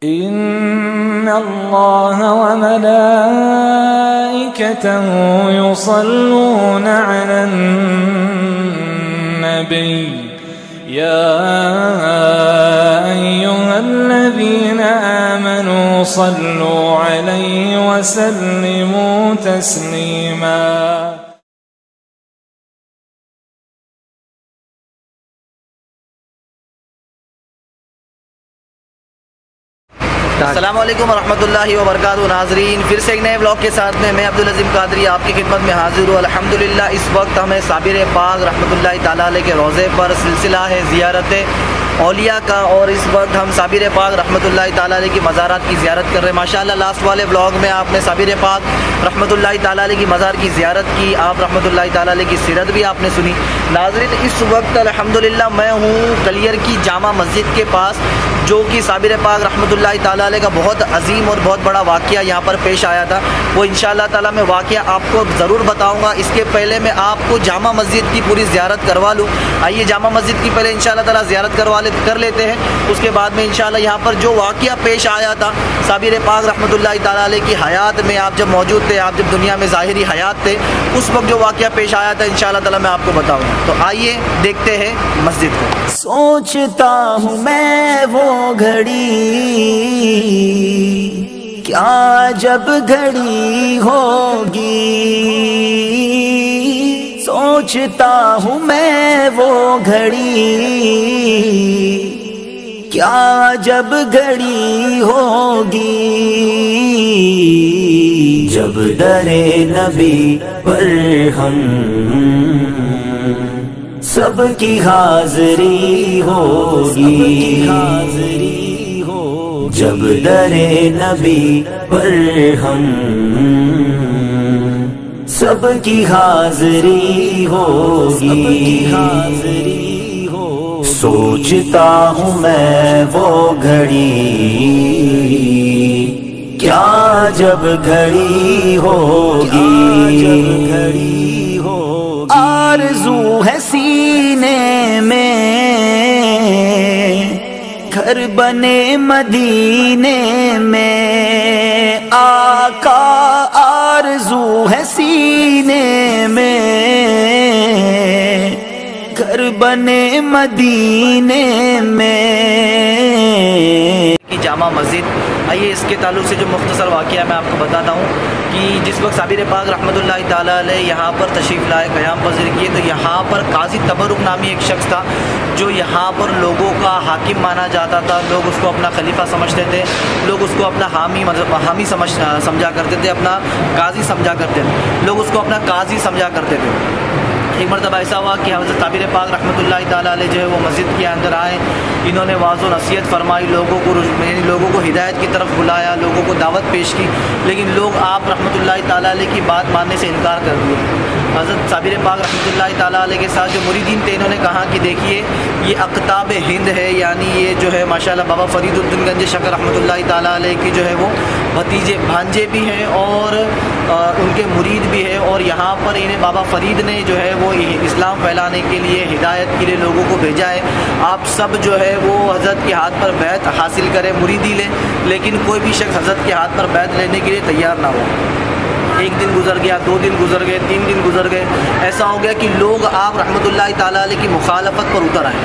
إن الله وملائكته يصلون على النبي يا أيها الذين آمنوا صلوا عليه وسلموا تسليما. السلام علیکم ورحمۃ اللہ وبرکاتہ. ناظرین، پھر سے ایک نئے بلاگ کے ساتھ میں عبدالعظیم قادری آپ کی خدمت میں حاضر ہوں. الحمدللہ اس وقت ہمیں صابر پاک رحمۃ اللہ تعالیٰ علیہ کے روضے پر سلسلہ ہے زیارت اولیاء کا، اور اس وقت ہم صابر پاک رحمۃ اللہ تعالیٰ علیہ کی مزارات کی زیارت کر رہے ہیں. ماشاءاللہ لاسٹ والے بلاگ میں آپ نے صابر پاک رحمۃ اللہ تعالیٰ علیہ کی مزار کی زیارت کی، آپ رحمۃ اللہ تعالیٰ علیہ کی سیرت بھی آپ نے سنی. ناظرین، اس وقت الحمدللہ میں ہوں کلیر کی جامع مسجد کے پاس، جو کہ صابر پاک رحمۃ اللہ تعالیٰ علیہ کا بہت عظیم اور بہت بڑا واقعہ یہاں پر پیش آیا تھا. وہ انشاءاللہ تعالیٰ میں واقعہ آپ کو ضرور بتاؤں گا. اس کے پہلے میں آپ کو جامع مسجد کی پوری زیارت کروا لوں. آئیے جامع مسجد کی پہلے انشاءاللہ تعالیٰ زیارت کر لیتے ہیں. اس کے بعد میں انشاءاللہ یہاں پر جو واقعہ پیش آیا تھا صابر پاک رحمۃ اللہ تعالیٰ علیہ کی حیات میں، آپ جب موجود تھے، آپ جب دنیا میں ظاہری حیات تھے، اس وقت جو واقعہ پیش آیا تھا انشاءاللہ تعالیٰ میں آپ کو بتاؤں گا. تو آئیے دیکھتے ہیں مسجد کو. سوچتا ہوں میں وہ گھڑی کیا جب گھڑی ہوگی، سوچتا ہوں میں وہ گھڑی کیا جب گھڑی ہوگی، جب در نبی پر ہم سب کی حاضری ہوگی، جب در نبی پر ہم سب کی حاضری ہوگی. سوچتا ہوں میں وہ گھڑی کیا جب گھڑی ہوگی، آرزو ہے سینے میں گھر بنے مدینے میں، آقا آرزو ہے سینے میں گھر بنے مدینے میں. جامع مسجد، آئیے اس کے تعلق سے جو مختصر واقعہ میں آپ کو بتاتا ہوں کہ جس وقت صابر پاک رحمۃ اللہ تعالیٰ علیہ یہاں پر تشریف لائے، قیام پذیر کیے، تو یہاں پر قاضی تبرک نامی ایک شخص تھا جو یہاں پر لوگوں کا حاکم مانا جاتا تھا. لوگ اس کو اپنا خلیفہ سمجھتے تھے، لوگ اس کو اپنا حامی سمجھا کرتے تھے، اپنا قاضی سمجھا کرتے تھے، لوگ اس کو اپنا قاضی سمجھا کرتے تھے. ایک مرتبہ ایسا ہوا کہ حضرت صابر پاک رحمۃ اللہ تعالیٰ علیہ جو ہے وہ مسجد کے اندر آئے. انہوں نے واضح و نصیحت فرمائی، لوگوں کو ہدایت کی طرف بلایا، لوگوں کو دعوت پیش کی، لیکن لوگ آپ رحمۃ اللہ تعالیٰ علیہ کی بات ماننے سے انکار کر دیے. حضرت صابر پاک رحمۃ اللہ تعالیٰ علیہ کے ساتھ جو مریدین تھے، انہوں نے کہا کہ دیکھیے یہ اقطاب ہند ہے، یعنی یہ جو ہے ماشاءاللہ بابا فرید الدین گنج شکر رحمۃ اللہ تعالیٰ علیہ کی جو ہے وہ بھانجے بھی ہیں اور ان کے مرید بھی ہے، اور یہاں پر انہیں بابا فرید نے جو ہے وہ اسلام پھیلانے کے لیے، ہدایت کے لیے لوگوں کو بھیجا ہے. آپ سب جو ہے وہ حضرت کے ہاتھ پر بیعت حاصل کریں، مریدی لیں، لیکن کوئی بھی شخص حضرت کے ہاتھ پر بیعت لینے کے لیے تیار نہ ہو. ایک دن گزر گیا، 2 دن گزر گئے، 3 دن گزر گئے. ایسا ہو گیا کہ لوگ آپ رحمۃ اللہ تعالیٰ علیہ کی مخالفت پر اتر آئے.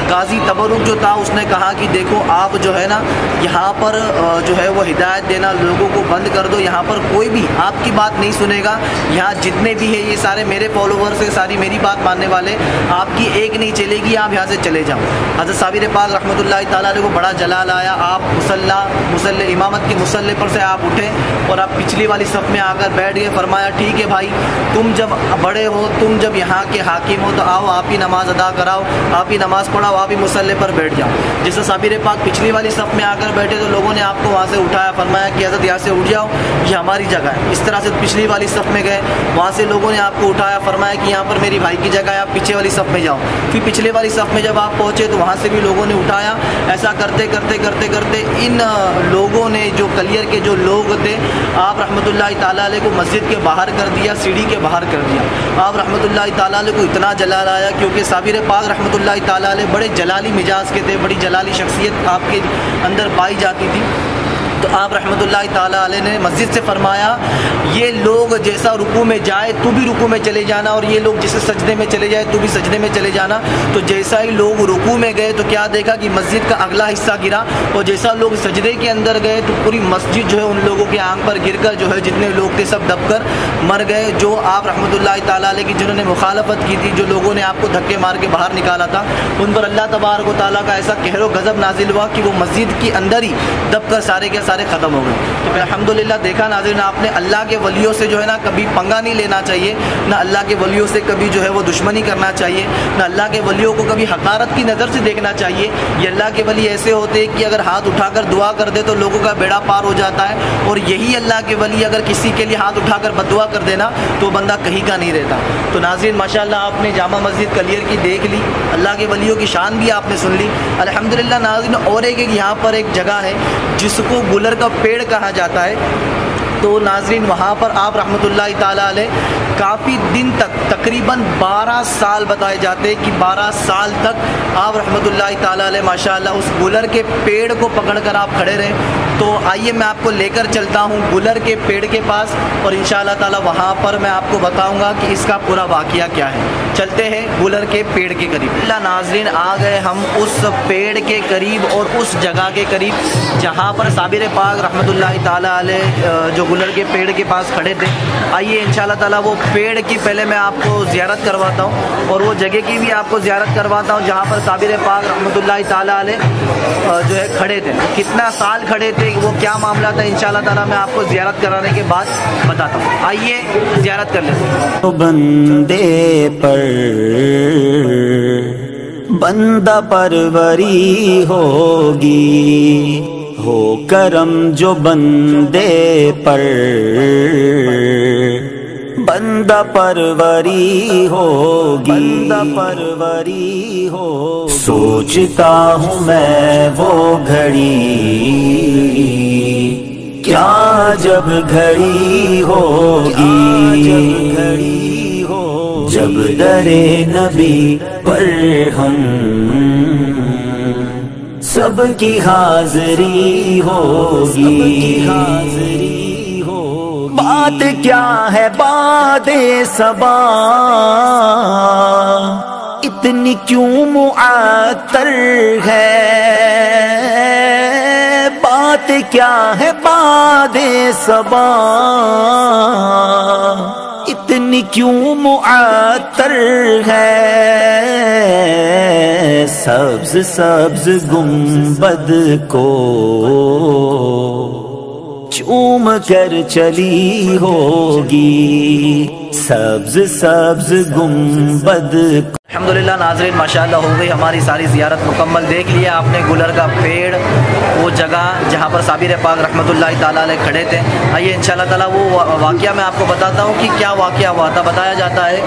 قاضی تبرک جو تھا اس نے کہا کہ دیکھو آپ جو ہے نا یہاں پر جو ہے وہ ہدایت دینا لوگوں کو بند کر دو، یہاں پر کوئی بھی آپ کی بات نہیں سنے گا. یہاں جتنے بھی ہیں یہ سارے میرے فالوورس ہیں، ساری میری بات ماننے والے، آپ کی ایک نہیں چلے گی، آپ یہاں سے چلے جاؤ. حضرت صابر پاک رحمۃ اللہ تعالیٰ علیہ کو بڑا جلال آیا. آپ مصلی امامت کے مصلی پر سے آپ اٹھے اور آپ پچھلی والی صف میں آ کر بیٹھ گئے. فرمایا ٹھیک ہے بھائی، تم جب بڑے ہو، تم جب یہاں کے حاکم ہو، تو آؤ آپ ہی نماز ادا کراؤ، آپ ہی نماز پڑھاؤ، آپ ہی مصلی پر بیٹھ جاؤ. جیسے صابر پاک پچھلی والی صف میں آ کر بیٹھے تو لوگوں نے آپ کو وہاں سے اٹھایا، فرمایا کہ حضرت یہاں سے اٹھ جاؤ، یہ ہماری جگہ ہے. اس طرح سے پچھلی والی صف میں گئے، وہاں سے لوگوں نے آپ کو اٹھایا، فرمایا کہ یہاں پر میری بھائی کی جگہ ہے، آپ پیچھے والی صف میں جاؤ. پھر پچھلے والی صف میں جب آپ پہنچے تو وہاں سے بھی لوگوں نے اٹھایا. ایسا کرتے کرتے کرتے کرتے ان لوگوں نے، جو کلیر کے جو لوگ تھے، آپ رحمۃ اللہ تعالیٰ علیہ کو مسجد کے باہر کر دیا، سیڑھی کے باہر کر دیا. آپ رحمۃ اللہ تعالیٰ علیہ کو اتنا جلال آیا، کیونکہ صابر پاک رحمۃ اللہ تعالیٰ علیہ بڑے جلالی مزاج کے تھے، بڑی جلالی شخصیت آپ کے اندر پائی جاتی تھی. تو آپ رحمۃ اللہ تعالیٰ علیہ نے مسجد سے فرمایا یہ لوگ جیسا رکوع میں جائے تو بھی رکوع میں چلے جانا، اور یہ لوگ جیسے سجدے میں چلے جائے تو بھی سجدے میں چلے جانا۔ تو جیسا ہی لوگ رکوع میں گئے تو کیا دیکھا کہ مسجد کا اگلا حصہ گرا، اور جیسا لوگ سجدے کے اندر گئے تو پوری مسجد جو ہے ان لوگوں کے آنکھ پر گر کر جو ہے جتنے لوگ تھے سب دب کر مر گئے۔ جو آپ رحمۃ اللہ تعالیٰ علیہ کی جنہوں نے مخالفت کی تھی، جو لوگوں نے آپ کو دھکے مار کے باہر نکالا تھا، ان پر اللہ تبارک و تعالیٰ کا ایسا قہر و غضب نازل ہوا کہ وہ مسجد کے اندر ہی دب کر سارے کے سارے ختم ہو گئے۔ تو پھر الحمدللہ دیکھا ناظرین آپ نے، اللہ کے ولیوں سے جو ہے نا کبھی پنگا نہیں لینا چاہیے، نہ اللہ کے ولیوں سے کبھی جو ہے وہ دشمنی کرنا چاہیے، نہ اللہ کے ولیوں کو کبھی حقارت کی نظر سے دیکھنا چاہیے۔ یہ اللہ کے ولی ایسے ہوتے ہیں کہ اگر ہاتھ اٹھا کر دعا کر دے تو لوگوں کا بیڑا پار ہو جاتا ہے، اور یہی اللہ کے ولی اگر کسی کے لیے ہاتھ اٹھا کر بددعا کر دینا تو بندہ کہیں کا نہیں رہتا۔ تو ناظرین ماشاءاللہ آپ نے جامع مسجد کلیر کی دیکھ لی، اللہ کے ولیوں کی شان بھی آپ نے سن لی الحمدللہ ناظرین۔ اور ایک یہاں پر ایک جگہ ہے جس کو گلر کا پیڑ کہا جاتا ہے، تو ناظرین وہاں پر آپ رحمۃ اللہ تعالیٰ علیہ کافی دن تک تقریباً 12 سال بتائے جاتے ہیں کہ 12 سال تک آپ رحمۃ اللہ تعالیٰ علیہ ماشاءاللہ اس گلر کے پیڑ کو پکڑ کر آپ کھڑے رہے۔ تو آئیے میں آپ کو لے کر چلتا ہوں گلر کے پیڑ کے پاس، اور انشاءاللہ تعالیٰ وہاں پر میں آپ کو بتاؤں گا کہ اس کا پورا واقعہ کیا ہے۔ چلتے ہیں گلر کے پیڑ کے قریب۔ اللہ ناظرین آ گئے ہم اس پیڑ کے قریب اور اس جگہ کے قریب جہاں پر صابر پاک رحمۃ اللہ تعالیٰ علیہ جو گلر کے پیڑ کے پاس کھڑے تھے۔ آئیے انشاءاللہ تعالیٰ وہ پیڑ کی پہلے میں آپ کو زیارت کرواتا ہوں، اور وہ جگہ کی بھی آپ کو زیارت کرواتا ہوں جہاں پر صابر پاک رحمۃ اللہ تعالیٰ علیہ جو ہے کھڑے تھے، کتنا سال کھڑے تھے، وہ کیا معاملہ تھا، انشاءاللہ تعالیٰ میں آپ کو زیارت کرانے کے بعد بتاتا ہوں۔ آئیے زیارت کر لیتے ہیں۔ بندے پر بندہ پروری ہوگی، ہو کرم جو بندے پر بندہ پروری ہوگی، بندہ پروری ہو۔ سوچتا ہوں میں وہ گھڑی کیا جب گھڑی ہوگی، گھڑی ہو جب درے نبی پر ہم سب کی حاضری ہوگی، حاضری ہو۔ بات کیا ہے باد صبا اتنی کیوں معطر ہے، بات کیا ہے باد صبا اتنی کیوں معطر ہے، سبز سبز گنبد کو چوم کر چلی ہوگی، سبز سبز گنبد۔ الحمدللہ ناظرین ماشاءاللہ ہو گئی ہماری ساری زیارت مکمل۔ دیکھ لیا آپ نے گلر کا پیڑ، وہ جگہ جہاں پر صابر پاک رحمۃ اللہ تعالیٰ علیہ کھڑے تھے۔ آئیے انشاءاللہ تعالیٰ وہ واقعہ میں آپ کو بتاتا ہوں کہ کیا واقعہ ہوا تھا۔ بتایا جاتا ہے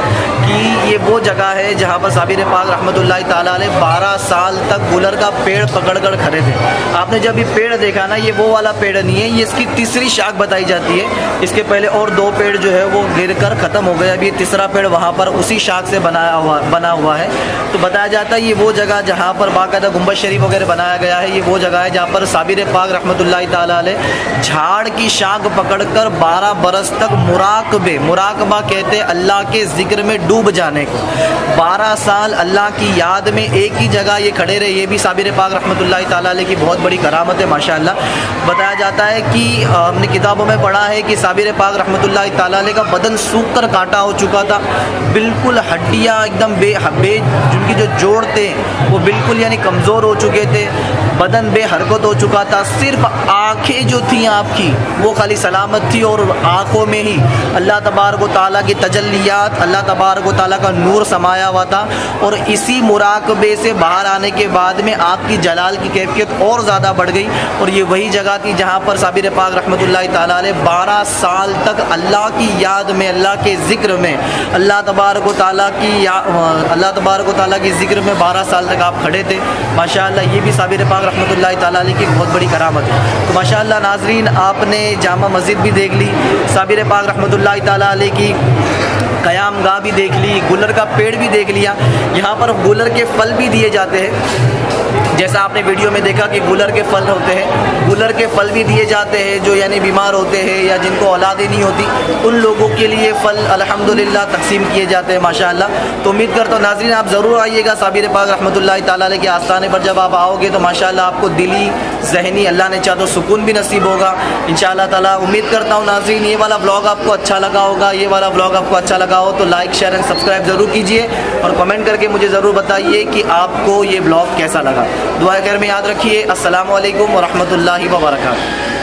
کہ یہ وہ جگہ ہے جہاں پر صابر پاک رحمۃ اللہ تعالیٰ علیہ 12 سال تک گلر کا پیڑ پکڑ کر کھڑے تھے۔ آپ نے جب یہ پیڑ دیکھا نا، یہ وہ والا پیڑ نہیں ہے، یہ اس کی تیسری شاخ بتائی جاتی ہے۔ اس کے پہلے اور 2 پیڑ جو ہے وہ گر کر ختم ہو گئے، اب یہ تیسرا پیڑ وہاں پر اسی شاخ سے بنا ہوا ہے۔ تو بتایا جاتا ہے یہ وہ جگہ جہاں پر باقاعدہ گنبد شریف وغیرہ بنایا گیا ہے، یہ وہ جگہ ہے جہاں پر صابر پاک رحمۃ اللہ تعالیٰ علیہ جھاڑ کی شاخ پکڑ کر 12 برس تک مراقبہ کہتے اللہ کے ذکر میں ڈوب جانے کو، 12 سال اللہ کی یاد میں ایک ہی جگہ یہ کھڑے رہے۔ یہ بھی صابر پاک رحمۃ اللہ تعالیٰ علیہ کی بہت بڑی کرامت ہے ماشاءاللہ۔ بتایا جاتا ہے کہ ہم نے کتابوں میں پڑھا ہے کہ صابر پاک رحمۃ اللہ تعالیٰ علیہ کا بدن سوکھ کر کاٹا ہو چکا تھا، بالکل ہڈیاں ایک دم بے جن کی جو جوڑ تھے وہ بالکل یعنی کمزور ہو چکے تھے، بدن بے حرکت ہو چکا تھا، صرف آنکھیں جو تھیں آپ کی وہ خالی سلامت تھی، اور آنکھوں میں ہی اللہ تبارک و تعالیٰ کی تجلیات، اللہ تبارک و تعالیٰ کا نور سمایا ہوا تھا۔ اور اسی مراقبے سے باہر آنے کے بعد میں آپ کی جلال کی کیفیت اور زیادہ بڑھ گئی، اور یہ وہی جگہ تھی جہاں پر صابر پاک رحمۃ اللہ تعالیٰ علیہ 12 سال تک اللہ کی یاد میں، اللہ کے ذکر میں، اللہ تبارک و تعالیٰ کی ذکر میں 12 سال تک آپ کھڑے تھے ماشاءاللہ۔ یہ بھی صابر پاک رحمۃ اللہ تعالیٰ علیہ کی بہت بڑی کرامت ہے۔ تو ماشاءاللہ ناظرین آپ نے جامع مسجد بھی دیکھ لی، صابر پاک رحمۃ اللہ تعالیٰ علیہ کی قیام گاہ بھی دیکھ لی، گلر کا پیڑ بھی دیکھ لیا۔ یہاں پر گلر کے پھل بھی دیے جاتے ہیں جیسا آپ نے ویڈیو میں دیکھا کہ گولر کے پھل ہوتے ہیں، گولر کے پھل بھی دیے جاتے ہیں جو یعنی بیمار ہوتے ہیں یا جن کو اولادیں نہیں ہوتی، ان لوگوں کے لیے پھل الحمدللہ تقسیم کیے جاتے ہیں ماشاءاللہ۔ تو امید کرتا ہوں ناظرین آپ ضرور آئیے گا صابر پاک رحمۃ اللہ تعالیٰ علیہ کے آستانے پر۔ جب آپ آؤ گے تو ماشاءاللہ آپ کو دلی ذہنی اللہ نے چاہا تو سکون بھی نصیب ہوگا انشاءاللہ تعالیٰ۔ امید کرتا ہوں ناظرین یہ والا ولاگ آپ کو اچھا لگا ہوگا، یہ والا ولاگ آپ کو اچھا لگا ہو تو لائک شیئر اینڈ سبسکرائب ضرور کیجیے اور کمنٹ کر کے مجھے ضرور بتائیے کہ آپ کو یہ ولاگ کیسا لگا۔ دعا خیر میں یاد رکھیے۔ السلام علیکم ورحمۃ اللہ وبرکاتہ۔